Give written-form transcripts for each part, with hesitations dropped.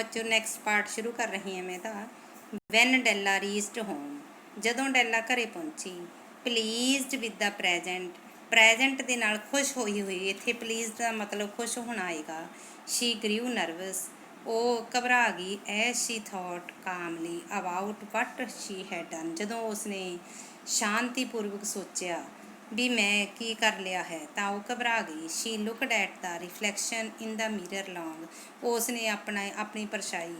बच्चों next part शुरू कर रही हैं मैं तो। वैन डैला रीच्ड होम, जदों डैला घरे पहुंची। प्लीज़ड विद द ਪ੍ਰੈਜੈਂਟ ਦੇ ਨਾਲ ਖੁਸ਼ ਹੋਈ ਹੋਈ, ਇੱਥੇ ਪਲੀਜ਼ ਦਾ ਮਤਲਬ ਖੁਸ਼ ਹੋਣਾ ਆਏਗਾ। ਸ਼ੀ ਗ੍ਰੀਵ ਨਰਵਸ, ਉਹ ਘਬਰਾ ਗਈ। As she thought calmly about what she had done, ਜਦੋਂ ਉਸਨੇ ਸ਼ਾਂਤੀਪੂਰਵਕ ਸੋਚਿਆ ਵੀ ਮੈਂ ਕੀ ਕਰ ਲਿਆ ਹੈ ਤਾਂ ਉਹ ਘਬਰਾ ਗਈ। She looked at the reflection in the mirror long, ਉਸਨੇ ਆਪਣੀ ਪਰਛਾਈ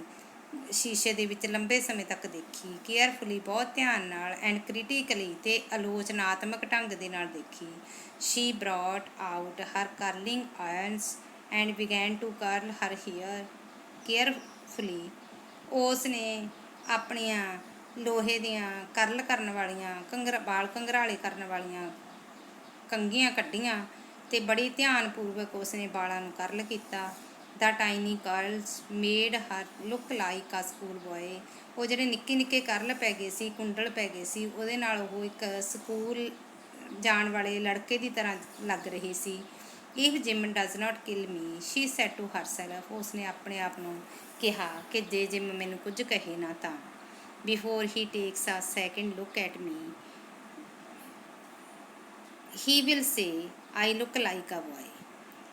ਸ਼ੀਸ਼ੇ ਦੇ ਵਿੱਚ ਲੰਬੇ ਸਮੇਂ ਤੱਕ ਦੇਖੀ। ਕੇਅਰਫੁਲੀ, ਬਹੁਤ ਧਿਆਨ ਨਾਲ, ਐਂਡ ਕ੍ਰਿਟੀਕਲੀ, ਤੇ ਆਲੋਚਨਾਤਮਕ ਢੰਗ ਦੇ ਨਾਲ ਦੇਖੀ। She brought out her curling irons and began to curl her hair carefully, ਉਸ ਨੇ ਆਪਣੀਆਂ ਲੋਹੇ ਦੀਆਂ ਕਰਲ ਕਰਨ ਵਾਲੀਆਂ ਵਾਲ ਕੰਘਰਾਲੇ ਕਰਨ ਵਾਲੀਆਂ ਕੰਘੀਆਂ ਕੱਢੀਆਂ ਅਤੇ ਬੜੀ ਧਿਆਨਪੂਰਵਕ ਉਸਨੇ ਵਾਲਾਂ ਨੂੰ ਕਰਲ ਕੀਤਾ। ਦਾ ਟਾਈਨੀ ਕਰਲਸ ਮੇਡ ਹਰ ਲੁੱਕ ਲਾਈਕ ਆ ਸਕੂਲ ਬੋਏ, ਉਹ ਜਿਹੜੇ ਨਿੱਕੇ ਨਿੱਕੇ ਕਰਲ ਪੈ ਗਏ ਸੀ, ਕੁੰਡਲ ਪੈ ਗਏ ਸੀ, ਉਹਦੇ ਨਾਲ ਉਹ ਇੱਕ ਸਕੂਲ ਜਾਣ ਵਾਲੇ ਲੜਕੇ ਦੀ ਤਰ੍ਹਾਂ ਲੱਗ ਰਹੀ ਸੀ। If Jim does not kill me she said to herself, ਉਸਨੇ ਆਪਣੇ ਆਪ ਨੂੰ ਕਿਹਾ ਕਿ ਜੇ ਜਿਮ ਮੈਨੂੰ ਕੁਝ ਕਹੇ ਨਾ ਤਾਂ। Before he takes a second look at me he will say I look like a boy,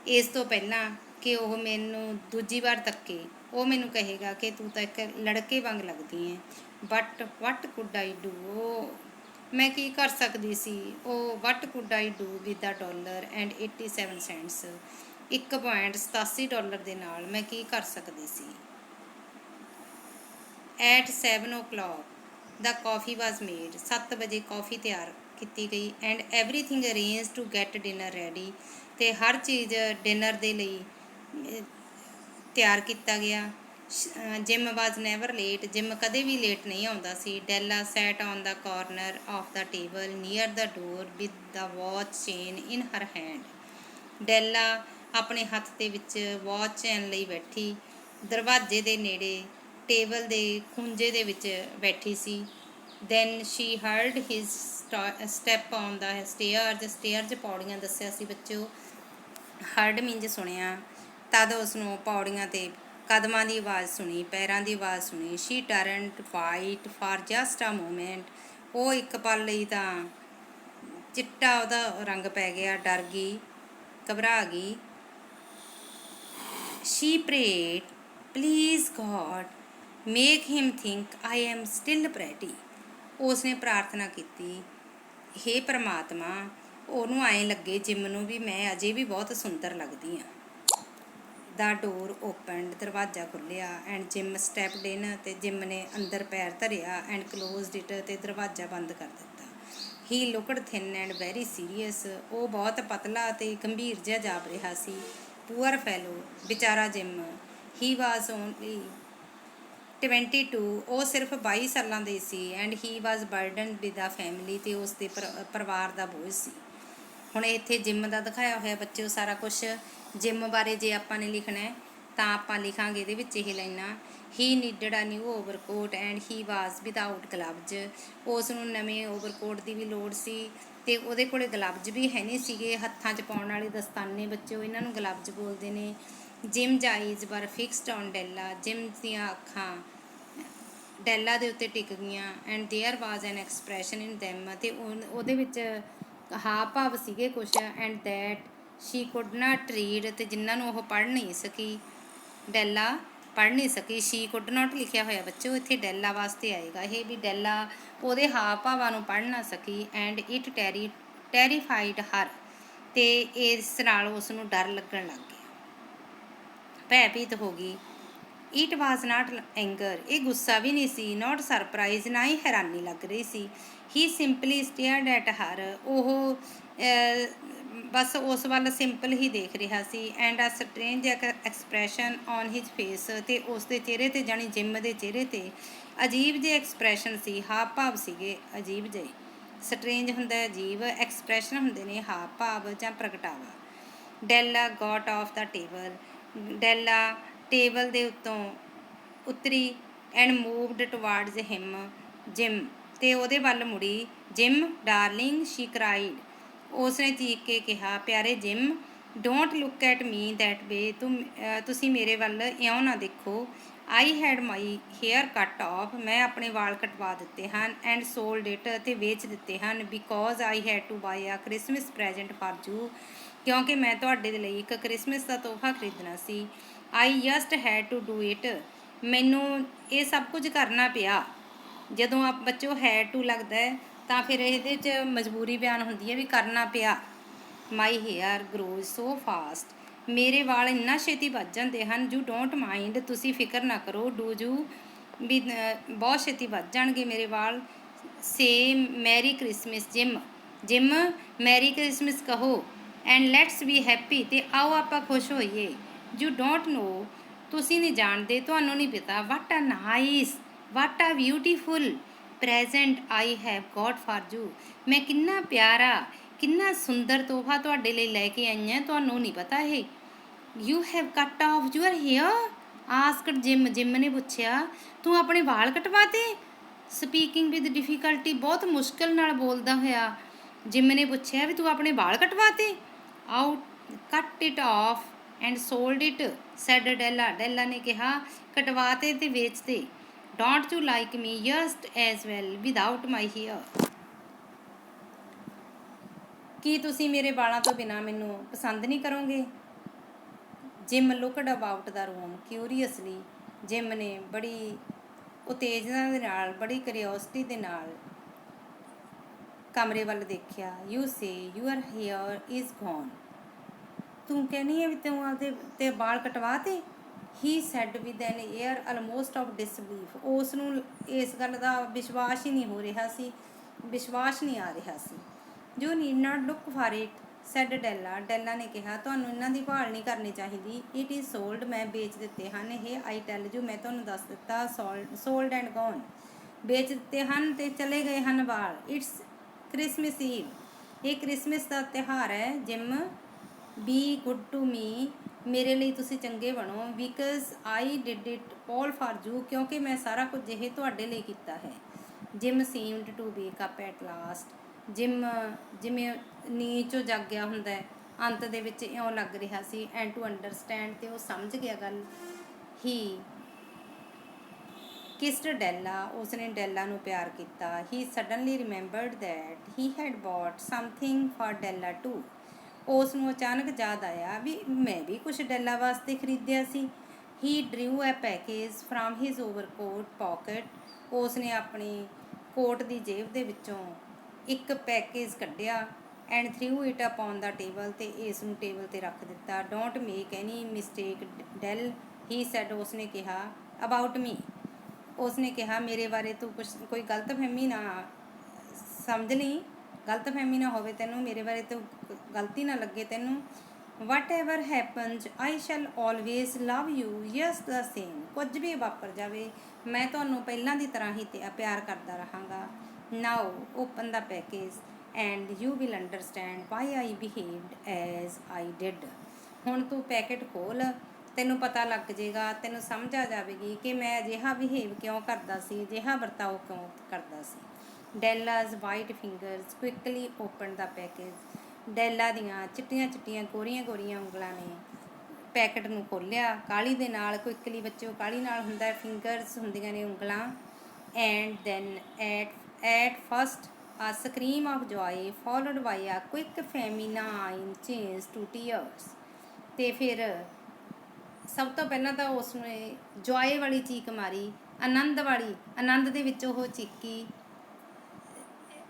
ਇਸ ਤੋਂ ਪਹਿਲਾਂ ਕਿ ਉਹ ਮੈਨੂੰ ਦੂਜੀ ਵਾਰ ਤੱਕੇ, ਉਹ ਮੈਨੂੰ ਕਹੇਗਾ ਕਿ ਤੂੰ ਤਾਂ ਇੱਕ ਲੜਕੇ ਵਾਂਗ ਲੱਗਦੀ ਹੈ। But what could I do, ਉਹ ਮੈਂ ਕੀ ਕਰ ਸਕਦੀ ਸੀ। ਉਹ what could I do with the $1.87, $1.87 ਦੇ ਨਾਲ ਮੈਂ ਕੀ ਕਰ ਸਕਦੀ ਸੀ। At 7 o'clock the coffee was made, 7 ਵਜੇ ਕਾਫੀ ਤਿਆਰ ਕੀਤੀ ਗਈ। And everything arrange to get dinner ready, ਅਤੇ ਹਰ ਚੀਜ਼ ਡਿਨਰ ਦੇ ਲਈ ਤਿਆਰ ਕੀਤਾ ਗਿਆ। Jim was never late, Jim ਕਦੇ ਵੀ ਲੇਟ ਨਹੀਂ ਆਉਂਦਾ ਸੀ। Della sat on the corner of the table near the door with the watch chain in her hand, Della ਆਪਣੇ ਹੱਥ ਦੇ ਵਿੱਚ ਵਾਚ ਚੇਨ ਲਈ ਬੈਠੀ ਦਰਵਾਜ਼ੇ ਦੇ ਨੇੜੇ ਟੇਬਲ ਦੇ ਖੂੰਜੇ ਦੇ ਵਿੱਚ ਬੈਠੀ ਸੀ। Then she heard his step on the stairs ਪੌੜੀਆਂ ਦੱਸਿਆ ਸੀ ਬੱਚਿਓ। ਹਰਡ ਮੀਨਜ਼ ਸੁਣਿਆ, ਤਦ ਉਸਨੂੰ ਪੌੜੀਆਂ 'ਤੇ ਕਦਮਾਂ ਦੀ ਆਵਾਜ਼ ਸੁਣੀ, ਪੈਰਾਂ ਦੀ ਆਵਾਜ਼ ਸੁਣੀ। She turned white for just a moment, ਉਹ ਇੱਕ ਪਲ ਲਈ ਤਾਂ ਚਿੱਟਾ ਉਹਦਾ ਰੰਗ ਪੈ ਗਿਆ, ਡਰ ਗਈ, ਘਬਰਾ ਗਈ। She prayed please God make him think I am still pretty, ਉਸਨੇ ਪ੍ਰਾਰਥਨਾ ਕੀਤੀ, ਹੇ ਪਰਮਾਤਮਾ ਉਹਨੂੰ ਐਂ ਲੱਗੇ ਜਿਮ ਨੂੰ ਵੀ ਮੈਂ ਅਜੇ ਵੀ ਬਹੁਤ ਸੁੰਦਰ ਲੱਗਦੀ ਹਾਂ। ਦਾ ਡੋਰ ਓਪਨਡ, ਦਰਵਾਜ਼ਾ ਖੁੱਲ੍ਹਿਆ। ਐਂਡ ਜਿਮ ਸਟੈਪਡ ਇਨ, ਅਤੇ ਜਿਮ ਨੇ ਅੰਦਰ ਪੈਰ ਧਰਿਆ। ਐਂਡ ਕਲੋਜ਼ਡ ਇਟ, ਅਤੇ ਦਰਵਾਜ਼ਾ ਬੰਦ ਕਰ ਦਿੱਤਾ। He looked thin and very serious, ਉਹ ਬਹੁਤ ਪਤਲਾ ਅਤੇ ਗੰਭੀਰ ਜਿਹਾ ਜਾਪ ਰਿਹਾ ਸੀ। ਪੂਅਰ ਫੈਲੋ, ਵਿਚਾਰਾ ਜਿਮ। ਹੀ ਵਾਜ਼ ਓਨਲੀ 22, ਉਹ ਸਿਰਫ 22 ਸਾਲਾਂ ਦੇ ਸੀ। ਐਂਡ ਹੀ ਵਾਜ਼ ਬਰਡਨਡ ਵਿਦ ਆ ਫੈਮਿਲੀ, ਅਤੇ ਉਸ ਦੇ ਪਰਿਵਾਰ ਦਾ ਬੋਝ ਸੀ। ਹੁਣ ਇੱਥੇ ਜਿਮ ਦਾ ਦਿਖਾਇਆ ਹੋਇਆ ਬੱਚਿਓ ਸਾਰਾ ਕੁਛ। ਜਿਮ ਬਾਰੇ ਜੇ ਆਪਾਂ ਨੇ ਲਿਖਣਾ ਹੈ ਤਾਂ ਆਪਾਂ ਲਿਖਾਂਗੇ ਇਹਦੇ ਵਿੱਚ ਇਹ ਲਾਈਨਾਂ, ਹੀ ਨੀਡਡ ਆ new overcoat and he was without gloves, ਉਸ ਨੂੰ ਨਵੇਂ ਓਵਰਕੋਟ ਦੀ ਵੀ ਲੋੜ ਸੀ ਅਤੇ ਉਹਦੇ ਕੋਲ ਗਲਵਜ਼ ਵੀ ਹੈ ਨਹੀਂ ਸੀਗੇ, ਹੱਥਾਂ 'ਚ ਪਾਉਣ ਵਾਲੇ ਦਸਤਾਨੇ ਬੱਚਿਓ, ਇਹਨਾਂ ਨੂੰ ਗਲਵਜ਼ ਬੋਲਦੇ ਨੇ। ਜਿਮਜ਼ ਆਈਜ਼ ਵਰ ਫਿਕਸਡ ਔਨ ਡੈਲਾ, ਜਿਮ ਦੀਆਂ ਅੱਖਾਂ ਡੈਲਾ ਦੇ ਉੱਤੇ ਟਿਕ ਗਈਆਂ। And there was N expression in them, ਅਤੇ ਉਹਦੇ ਵਿੱਚ ਹਾਵ ਭਾਵ ਸੀਗੇ ਕੁਛ। And that Shri could not read, ਅਤੇ ਜਿਨ੍ਹਾਂ ਨੂੰ ਉਹ ਪੜ੍ਹ ਨਹੀਂ ਸਕੀ, ਡੈਲਾ ਪੜ੍ਹ ਨਹੀਂ ਸਕੀ। ਸ਼ੀ ਕੁਡ ਨਾਟ ਲਿਖਿਆ ਹੋਇਆ ਬੱਚੋ, ਇੱਥੇ ਡੈਲਾ ਵਾਸਤੇ ਆਏਗਾ ਇਹ, ਵੀ ਡੈਲਾ ਉਹਦੇ ਹਾਵ ਭਾਵਾਂ ਨੂੰ ਪੜ੍ਹ ਨਾ ਸਕੀ। ਐਂਡ ਇਟ ਟੈਰੀਫਾਈਡ ਹਰ, ਅਤੇ ਇਸ ਨਾਲ ਉਸ ਨੂੰ ਡਰ ਲੱਗਣ ਲੱਗ ਗਿਆ, ਭੈਭੀਤ ਹੋ ਗਈ। ਇਟ ਵਾਜ਼ ਨਾਟ ਐਂਗਰ, ਇਹ ਗੁੱਸਾ ਵੀ ਨਹੀਂ ਸੀ। ਨਾਟ ਸਰਪ੍ਰਾਈਜ਼, ਨਾ ਹੀ ਹੈਰਾਨੀ ਲੱਗ ਰਹੀ ਸੀ। ਹੀ ਸਿੰਪਲੀ ਸਟੇਅਰਡ ਐਟ ਹਰ, ਉਹ ਬਸ ਉਸ ਵੱਲ ਸਿੰਪਲ ਹੀ ਦੇਖ ਰਿਹਾ ਸੀ। And a strange expression on his face, ਅਤੇ ਉਸ ਦੇ ਚਿਹਰੇ 'ਤੇ ਜਾਣੀ ਜਿਮ ਦੇ ਚਿਹਰੇ 'ਤੇ ਅਜੀਬ ਜਿਹੇ ਐਕਸਪ੍ਰੈਸ਼ਨ ਸੀ, ਹਾਵ ਭਾਵ ਸੀਗੇ ਅਜੀਬ ਜਿਹੇ। ਸਟਰੇਂਜ ਹੁੰਦਾ ਅਜੀਬ, ਐਕਸਪ੍ਰੈਸ਼ਨ ਹੁੰਦੇ ਨੇ ਹਾਵ ਭਾਵ ਜਾਂ ਪ੍ਰਗਟਾਵਾ। Della got off the table, Della table ਦੇ ਉੱਤੋਂ ਉਤਰੀ। And moved towards him, Jim, ਅਤੇ ਉਹਦੇ ਵੱਲ ਮੁੜੀ। ਜਿਮ ਡਾਰਲਿੰਗ ਸ਼ੀ ਕਰਾਈਡ, ਉਸਨੇ ਚੀਕ ਕੇ ਕਿਹਾ, ਪਿਆਰੇ Jim. Don't look at me that way, ਤੁਸੀਂ ਮੇਰੇ ਵੱਲ ਇਉਂ ਨਾ ਦੇਖੋ। I had my hair cut off, ਮੈਂ ਆਪਣੇ ਵਾਲ ਕਟਵਾ ਦਿੱਤੇ ਹਨ, ਐਂਡ ਸੋਲਡ ਇਟ, ਅਤੇ ਵੇਚ ਦਿੱਤੇ ਹਨ, because I had to buy a Christmas present for you, ਕਿਉਂਕਿ ਮੈਂ ਤੁਹਾਡੇ ਦੇ ਲਈ ਇੱਕ ਕ੍ਰਿਸਮਸ ਦਾ ਤੋਹਫ਼ਾ ਖਰੀਦਣਾ ਸੀ। I just had to do it, ਮੈਨੂੰ ਇਹ ਸਭ ਕੁਝ ਕਰਨਾ ਪਿਆ। ਜਦੋਂ ਬੱਚੋ ਹੈਡ ਟੂ ਲੱਗਦਾ ਹੈ ਤਾਂ ਫਿਰ ਇਹਦੇ 'ਚ ਮਜਬੂਰੀ ਬਿਆਨ ਹੁੰਦੀ ਹੈ ਵੀ ਕਰਨਾ ਪਿਆ। ਮਾਈ ਹੇਅਰ ਗਰੋਜ਼ ਸੋ ਫਾਸਟ, ਮੇਰੇ ਵਾਲ ਇੰਨਾ ਛੇਤੀ ਵੱਧ ਜਾਂਦੇ ਹਨ। ਯੂ ਡੋਂਟ ਮਾਈਂਡ, ਤੁਸੀਂ ਫਿਕਰ ਨਾ ਕਰੋ। ਡੂ ਯੂ, ਵੀ ਬਹੁਤ ਛੇਤੀ ਵੱਧ ਜਾਣਗੇ ਮੇਰੇ ਵਾਲ। Say merry Christmas Jim, Jim merry Christmas ਕਹੋ, ਐਂਡ ਲੈਟਸ ਬੀ ਹੈਪੀ, ਅਤੇ ਆਓ ਆਪਾਂ ਖੁਸ਼ ਹੋਈਏ। ਯੂ ਡੋਂਟ ਨੋ, ਤੁਸੀਂ ਨਹੀਂ ਜਾਣਦੇ, ਤੁਹਾਨੂੰ ਨਹੀਂ ਪਤਾ। ਵਾਟ ਆ nice, what a beautiful present I have got for you, ਮੈਂ ਕਿੰਨਾ ਪਿਆਰਾ, ਕਿੰਨਾ ਸੁੰਦਰ ਤੋਹਫ਼ਾ ਤੁਹਾਡੇ ਲਈ ਲੈ ਕੇ ਆਈ ਹਾਂ, ਤੁਹਾਨੂੰ ਨਹੀਂ ਪਤਾ ਇਹ। You have cut off your hair, asked Jim, Jim ਨੇ ਪੁੱਛਿਆ ਤੂੰ ਆਪਣੇ ਵਾਲ ਕਟਵਾਤੇ। ਸਪੀਕਿੰਗ ਵਿਦ ਡਿਫੀਕਲਟੀ, ਬਹੁਤ ਮੁਸ਼ਕਿਲ ਨਾਲ ਬੋਲਦਾ ਹੋਇਆ ਜਿਮ ਨੇ ਪੁੱਛਿਆ ਵੀ ਤੂੰ ਆਪਣੇ ਵਾਲ ਕਟਵਾਤੇ। Out cut it off and sold it, said Della, Della ਨੇ ਕਿਹਾ ਕਟਵਾਤੇ ਤੇ ਵੇਚਤੇ। Don't you like me just as well without my hair, ਕੀ ਤੁਸੀਂ ਮੇਰੇ ਵਾਲਾਂ ਤੋਂ ਬਿਨਾਂ ਮੈਨੂੰ ਪਸੰਦ ਨਹੀਂ ਕਰੋਗੇ। Jim looked about the room curiously, Jim ਨੇ ਬੜੀ ਉਤੇਜਨਾ ਦੇ ਨਾਲ, ਬੜੀ ਕਰਿਓਸਿਟੀ ਦੇ ਨਾਲ ਕਮਰੇ ਵੱਲ ਦੇਖਿਆ। You say your hair is gone, ਤੂੰ ਕਹਿੰਦੀ ਹੈ ਵੀ ਤੂੰ ਆਪਦੇ ਤੇ ਵਾਲ ਕਟਵਾ ਤੇ। He said with an air almost of disbelief, ਉਸ ਨੂੰ ਇਸ ਗੱਲ ਦਾ ਵਿਸ਼ਵਾਸ ਹੀ ਨਹੀਂ ਹੋ ਰਿਹਾ ਸੀ, ਵਿਸ਼ਵਾਸ ਨਹੀਂ ਆ ਰਿਹਾ ਸੀ। You need not look for it, said Della, Della ਨੇ ਕਿਹਾ ਤੁਹਾਨੂੰ ਇਹਨਾਂ ਦੀ ਭਾਲ ਨਹੀਂ ਕਰਨੀ ਚਾਹੀਦੀ। ਇਟ ਇਜ਼ ਸੋਲਡ, ਮੈਂ ਵੇਚ ਦਿੱਤੇ ਹਨ ਇਹ। ਆਈ ਟੈਲ ਯੂ, ਮੈਂ ਤੁਹਾਨੂੰ ਦੱਸ ਦਿੱਤਾ। ਸੋਲਡ ਐਂਡ ਗੋਨ, ਵੇਚ ਦਿੱਤੇ ਹਨ ਅਤੇ ਚਲੇ ਗਏ ਹਨ ਵਾਲ। ਇਟਸ ਕ੍ਰਿਸਮਸ ਈਵ, ਇਹ ਕ੍ਰਿਸਮਸ ਦਾ ਤਿਉਹਾਰ ਹੈ। Jim be good to me, ਮੇਰੇ ਲਈ ਤੁਸੀਂ ਚੰਗੇ ਬਣੋ। Because I did it all for you, ਕਿਉਂਕਿ ਮੈਂ ਸਾਰਾ ਕੁਝ ਇਹ ਤੁਹਾਡੇ ਲਈ ਕੀਤਾ ਹੈ। Jim seemed to wake up at last, Jim ਜਿਵੇਂ ਨੀਂਦ 'ਚੋਂ ਜਾਗਿਆ ਹੁੰਦਾ ਹੈ, ਅੰਤ ਦੇ ਵਿੱਚ ਇਉਂ ਲੱਗ ਰਿਹਾ ਸੀ। ਐਂਡ ਟੂ ਅੰਡਰਸਟੈਂਡ, ਅਤੇ ਉਹ ਸਮਝ ਗਿਆ ਗੱਲ। ਹੀ ਕਿਸਡ ਡੈਲਾ, ਉਸਨੇ ਡੈਲਾ ਨੂੰ ਪਿਆਰ ਕੀਤਾ। He suddenly remembered that he had bought something for Della too, ਉਸ ਨੂੰ ਅਚਾਨਕ ਯਾਦ ਆਇਆ ਵੀ ਮੈਂ ਵੀ ਕੁਛ ਡੈਲਾ ਵਾਸਤੇ ਖਰੀਦਿਆ ਸੀ। ਹੀ ਡਰਿਊ ਐ package from his overcoat pocket, ਉਸ ਨੇ ਆਪਣੀ ਕੋਟ ਦੀ ਜੇਬ ਦੇ ਵਿੱਚੋਂ ਇੱਕ ਪੈਕੇਜ ਕੱਢਿਆ। And threw it upon the table, ਅਤੇ ਇਸ ਨੂੰ ਟੇਬਲ 'ਤੇ ਰੱਖ ਦਿੱਤਾ। Don't make any mistake Dell, he said, ਉਸ ਨੇ ਕਿਹਾ। ਅਬਾਊਟ ਮੀ, ਉਸ ਨੇ ਕਿਹਾ ਮੇਰੇ ਬਾਰੇ ਤੂੰ ਕੋਈ ਗਲਤਫਹਿਮੀ ਨਾ ਸਮਝ ਲਈ, ਗਲਤਫਹਿਮੀ ਨਾ ਹੋਵੇ ਤੈਨੂੰ, ਮੇਰੇ ਬਾਰੇ ਤੂੰ ਗਲਤੀ ਨਾ ਲੱਗੇ ਤੈਨੂੰ। Whatever happens I shall always love you just the same, ਕੁਝ ਵੀ ਵਾਪਰ ਜਾਵੇ ਮੈਂ ਤੁਹਾਨੂੰ ਪਹਿਲਾਂ ਦੀ ਤਰ੍ਹਾਂ ਹੀ ਪਿਆਰ ਕਰਦਾ ਰਹਾਂਗਾ। Now open the package and you will understand why I behaved as I did, ਹੁਣ ਤੂੰ ਪੈਕੇਟ ਖੋਲ੍ਹ, ਤੈਨੂੰ ਪਤਾ ਲੱਗ ਜਾਏਗਾ, ਤੈਨੂੰ ਸਮਝ ਆ ਜਾਵੇਗੀ ਕਿ ਮੈਂ ਅਜਿਹਾ ਬਿਹੇਵ ਕਿਉਂ ਕਰਦਾ ਸੀ, ਅਜਿਹਾ ਵਰਤਾਓ ਕਿਉਂ ਕਰਦਾ ਸੀ। ਡੈਲਾਜ਼ white fingers quickly open the package, ਡੈਲਾ ਦੀਆਂ ਚਿੱਟੀਆਂ ਚਿੱਟੀਆਂ ਗੋਰੀਆਂ ਗੋਰੀਆਂ ਉਂਗਲਾਂ ਨੇ ਪੈਕਟ ਨੂੰ ਖੋਲ੍ਹਿਆ ਕਾਹਲੀ ਦੇ ਨਾਲ। ਕੁਇਕਲੀ ਬੱਚੇ, ਕਾਹਲੀ ਨਾਲ ਹੁੰਦਾ, ਫਿੰਗਰਸ ਹੁੰਦੀਆਂ ਨੇ ਉਂਗਲਾਂ। ਐਂਡ ਦੈਨ ਐਟ ਫਸਟ ਆ ਸਕਰੀਮ ਆਫ ਜੋਏ ਫੋਲੋਡ ਬਾਈ ਆ ਕੁਇਕ ਫੈਮੀਨਾਈਨ ਚੇਂਜ ਟੂ ਟੀਅਰਸ, ਅਤੇ ਫਿਰ ਸਭ ਤੋਂ ਪਹਿਲਾਂ ਤਾਂ ਉਸ ਨੇ ਜੋਏ ਵਾਲੀ ਚੀਕ ਮਾਰੀ, ਆਨੰਦ ਵਾਲੀ, ਆਨੰਦ ਦੇ ਵਿੱਚ ਉਹ ਚੀਕੀ,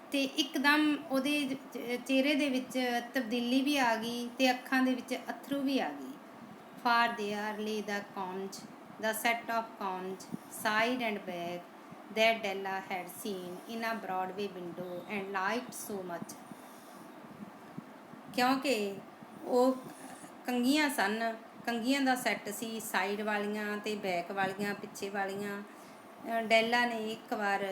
ਅਤੇ ਇੱਕਦਮ ਉਹਦੇ ਚਿਹਰੇ ਦੇ ਵਿੱਚ ਤਬਦੀਲੀ ਵੀ ਆ ਗਈ ਅਤੇ ਅੱਖਾਂ ਦੇ ਵਿੱਚ ਅੱਥਰੂ ਵੀ ਆ ਗਈ। For there lay the combs, the set of combs side and back that Della had seen in a Broadway window and liked so much, ਕਿਉਂਕਿ ਉਹ ਕੰਘੀਆਂ ਸਨ, ਕੰਘੀਆਂ ਦਾ ਸੈੱਟ ਸੀ, ਸਾਈਡ ਵਾਲੀਆਂ ਅਤੇ ਬੈਕ ਵਾਲੀਆਂ, ਪਿੱਛੇ ਵਾਲੀਆਂ। ਡੈਲਾ ਨੇ ਇੱਕ ਵਾਰ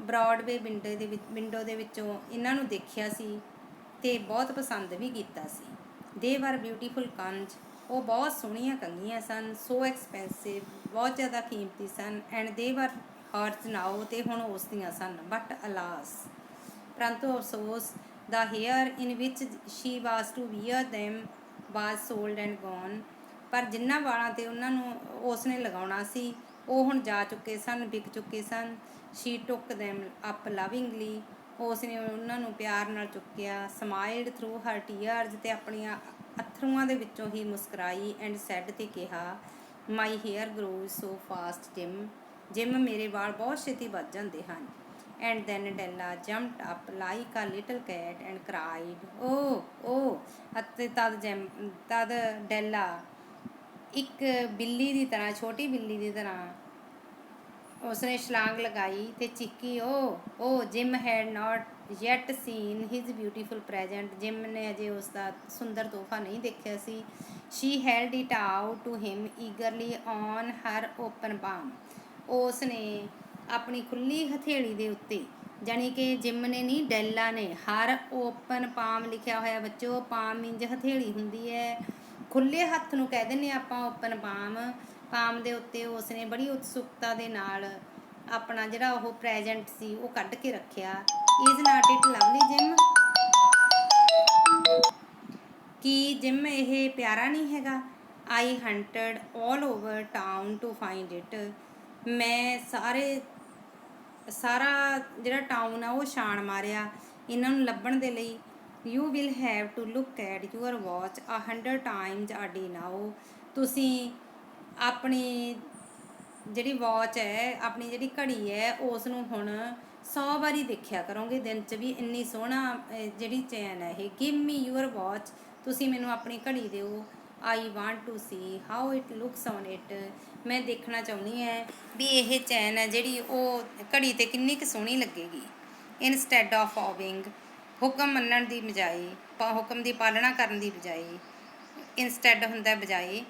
ਬਰੋਡਵੇ ਵਿੰਡੋ ਦੇ ਵਿੱਚੋਂ ਇਹਨਾਂ ਨੂੰ ਦੇਖਿਆ ਸੀ ਅਤੇ ਬਹੁਤ ਪਸੰਦ ਵੀ ਕੀਤਾ ਸੀ। ਦੇ ਵਰ ਬਿਊਟੀਫੁਲ ਕੰਜ, ਉਹ ਬਹੁਤ ਸੋਹਣੀਆਂ ਕੰਘੀਆਂ ਸਨ। ਸੋ ਐਕਸਪੈਂਸਿਵ, ਬਹੁਤ ਜ਼ਿਆਦਾ ਕੀਮਤੀ ਸਨ। ਐਂਡ ਦੇ ਵਰ ਹਰਸ ਨਾਓ, ਅਤੇ ਹੁਣ ਉਸ ਦੀਆਂ ਸਨ। ਬਟ ਅਲਾਸ, ਪਰੰਤੂ ਅਫਸੋਸ, the hair in which she was to wear them was sold and gone, ਪਰ ਜਿਨ੍ਹਾਂ ਵਾਲਾਂ 'ਤੇ ਉਹਨਾਂ ਨੂੰ ਉਸ ਨੇ ਲਗਾਉਣਾ ਸੀ ਉਹ ਹੁਣ ਜਾ ਚੁੱਕੇ ਸਨ, ਵਿਕ ਚੁੱਕੇ ਸਨ। ਸ਼ੀ ਟੁੱਕ ਦੈਮ ਅਪ ਲਵਿੰਗਲੀ, ਉਸ ਨੇ ਉਹਨਾਂ ਨੂੰ ਪਿਆਰ ਨਾਲ ਚੁੱਕਿਆ। ਸਮਾਈਲਡ ਥਰੂ ਹਰ ਟੀਅਰਸ, ਤੇ ਆਪਣੀਆਂ ਅੱਥਰੂਆਂ ਦੇ ਵਿੱਚੋਂ ਹੀ ਮੁਸਕਰਾਈ। ਐਂਡ ਸੈਡ, ਤੇ ਕਿਹਾ, my hair grows so fast Jim, Jim ਮੇਰੇ ਵਾਲ ਬਹੁਤ ਛੇਤੀ ਵੱਧ ਜਾਂਦੇ ਹਨ। And then Della jumped up like a little cat and cried, oh. ਅਤੇ ਤਦ ਡੈਲਾ ਇੱਕ ਬਿੱਲੀ ਦੀ ਤਰ੍ਹਾਂ, ਛੋਟੀ ਬਿੱਲੀ ਦੀ ਤਰ੍ਹਾਂ ਉਸਨੇ ਛਲਾਂਗ ਲਗਾਈ ਤੇ ਚੀਕੀ, oh. Jim had not yet seen his beautiful present, Jim ਨੇ ਅਜੇ ਉਸ ਦਾ ਸੁੰਦਰ ਤੋਹਫਾ ਨਹੀਂ ਦੇਖਿਆ ਸੀ। She held it out to him eagerly on her open palm, ਉਸ ਨੇ ਆਪਣੀ ਖੁੱਲ੍ਹੀ ਹਥੇਲੀ ਦੇ ਉੱਤੇ, ਜਾਣੀ ਕਿ ਜਿਮ ਨੇ ਨਹੀਂ, ਡੈਲਾ ਨੇ, ਹਰ ਓਪਨ ਪਾਮ ਲਿਖਿਆ ਹੋਇਆ ਬੱਚੋ। ਪਾਮ ਮੀਨਜ਼ ਹਥੇਲੀ ਹੁੰਦੀ ਹੈ, ਖੁੱਲ੍ਹੇ ਹੱਥ ਨੂੰ ਕਹਿ ਦਿੰਦੇ ਆਪਾਂ ਓਪਨ ਪਾਮ। ਪਾਮ ਦੇ ਉੱਤੇ ਉਸਨੇ ਬੜੀ ਉਤਸੁਕਤਾ ਦੇ ਨਾਲ ਆਪਣਾ ਜਿਹੜਾ ਉਹ ਪ੍ਰੈਜੈਂਟ ਸੀ ਉਹ ਕੱਢ ਕੇ ਰੱਖਿਆ। Is not it lovely Jim, ਕੀ ਜਿਮ ਇਹ ਪਿਆਰਾ ਨਹੀਂ ਹੈਗਾ। I hunted all over town to find it, ਮੈਂ ਸਾਰਾ ਜਿਹੜਾ ਟਾਊਨ ਆ ਉਹ ਛਾਣ ਮਾਰਿਆ ਇਹਨਾਂ ਨੂੰ ਲੱਭਣ ਦੇ ਲਈ। You will have to look at your watch 100 times a day now, ਤੁਸੀਂ ਆਪਣੀ ਜਿਹੜੀ ਵਾਚ ਹੈ, ਆਪਣੀ ਜਿਹੜੀ ਘੜੀ ਹੈ, ਉਸ ਨੂੰ ਹੁਣ 100 ਵਾਰੀ ਦੇਖਿਆ ਕਰੋਗੇ ਦਿਨ 'ਚ ਵੀ। ਇੰਨੀ ਸੋਹਣਾ ਜਿਹੜੀ ਚੈਨ ਹੈ ਇਹ। ਗਿਵ ਮੀ ਯੂਅਰ ਵਾਚ, ਤੁਸੀਂ ਮੈਨੂੰ ਆਪਣੀ ਘੜੀ ਦਿਓ। I want to see how it looks on it, ਮੈਂ ਦੇਖਣਾ ਚਾਹੁੰਦੀ ਹਾਂ ਵੀ ਇਹ ਚੈਨ ਹੈ ਜਿਹੜੀ ਉਹ ਘੜੀ 'ਤੇ ਕਿੰਨੀ ਕੁ ਸੋਹਣੀ ਲੱਗੇਗੀ। ਇਨਸਟੈਡ ਆਫ ਓਬਿੰਗ, ਹੁਕਮ ਮੰਨਣ ਦੀ ਬਜਾਏ, ਹੁਕਮ ਦੀ ਪਾਲਣਾ ਕਰਨ ਦੀ ਬਜਾਏ, ਇਨਸਟੈਡ ਹੁੰਦਾ ਬਜਾਏ।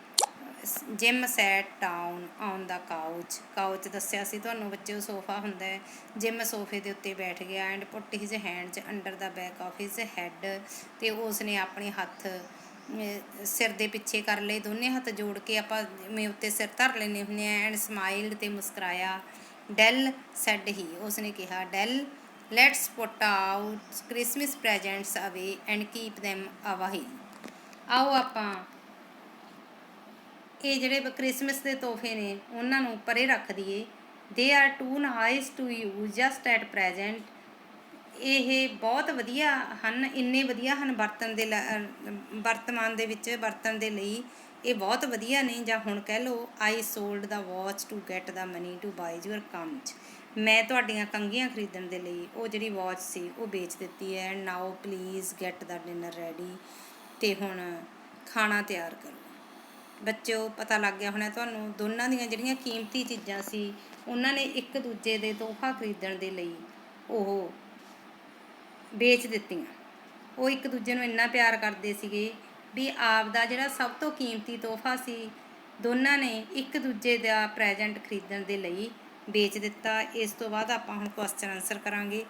Jim sat down on the couch ਦੱਸਿਆ ਸੀ ਤੁਹਾਨੂੰ ਬੱਚੇ, ਸੋਫਾ ਹੁੰਦਾ ਹੈ। ਜਿਮ ਸੋਫੇ ਦੇ ਉੱਤੇ ਬੈਠ ਗਿਆ। And put his hands under the back of his head, ਤੇ ਉਸ ਨੇ ਆਪਣੇ ਹੱਥ ਸਿਰ ਦੇ ਪਿੱਛੇ ਕਰ ਲਏ, ਦੋਨੇ ਹੱਥ ਜੋੜ ਕੇ ਆਪਾਂ ਜਿਵੇਂ ਉੱਤੇ ਸਿਰ ਧਰ ਲੈਂਦੇ ਹੁੰਦੇ ਹਾਂ। ਐਂਡ ਸਮਾਈਲਡ, ਤੇ ਮੁਸਕਰਾਇਆ। ਡੈਲ ਸੈਡ ਹੀ, ਉਸ ਨੇ ਕਿਹਾ, Dell let's put out Christmas presents away and keep them ਅਵਾਹੀ, ਆਓ ਆਪਾਂ ਇਹ ਜਿਹੜੇ ਕ੍ਰਿਸਮਸ ਦੇ ਤੋਹਫੇ ਨੇ ਉਹਨਾਂ ਨੂੰ ਪਰੇ ਰੱਖ ਦਈਏ। They are too nice to use just at present, ਇਹ ਬਹੁਤ ਵਧੀਆ ਹਨ, ਇੰਨੇ ਵਧੀਆ ਹਨ ਵਰਤਮਾਨ ਦੇ ਵਿੱਚ ਵਰਤਣ ਦੇ ਲਈ ਇਹ ਬਹੁਤ ਵਧੀਆ ਨੇ। ਜਾਂ ਹੁਣ ਕਹਿ ਲਓ, I sold the watch to get the money to buy your combs, ਮੈਂ ਤੁਹਾਡੀਆਂ ਕੰਘੀਆਂ ਖਰੀਦਣ ਦੇ ਲਈ ਉਹ ਜਿਹੜੀ ਵਾਚ ਸੀ ਉਹ ਵੇਚ ਦਿੱਤੀ ਹੈ। Now please get the dinner ready, ਅਤੇ ਹੁਣ ਖਾਣਾ ਤਿਆਰ ਕਰੋ। ਬੱਚਿਓ ਪਤਾ ਲੱਗ ਗਿਆ ਹੋਣਾ ਤੁਹਾਨੂੰ, ਦੋਨਾਂ ਦੀਆਂ ਜਿਹੜੀਆਂ ਕੀਮਤੀ ਚੀਜ਼ਾਂ ਸੀ ਉਹਨਾਂ ਨੇ ਇੱਕ ਦੂਜੇ ਦੇ ਤੋਹਫਾ ਖਰੀਦਣ ਦੇ ਲਈ ਉਹ ਵੇਚ ਦਿੱਤੀਆਂ। ਉਹ ਇੱਕ ਦੂਜੇ ਨੂੰ ਇੰਨਾ ਪਿਆਰ ਕਰਦੇ ਸੀਗੇ ਵੀ ਆਪ ਦਾ ਜਿਹੜਾ ਸਭ ਤੋਂ ਕੀਮਤੀ ਤੋਹਫਾ ਸੀ ਦੋਨਾਂ ਨੇ ਇੱਕ ਦੂਜੇ ਦਾ ਪ੍ਰੈਜੈਂਟ ਖਰੀਦਣ ਦੇ ਲਈ ਵੇਚ ਦਿੱਤਾ। ਇਸ ਤੋਂ ਬਾਅਦ ਆਪਾਂ ਹੁਣ ਕੁਐਸਚਨ ਆਨਸਰ ਕਰਾਂਗੇ।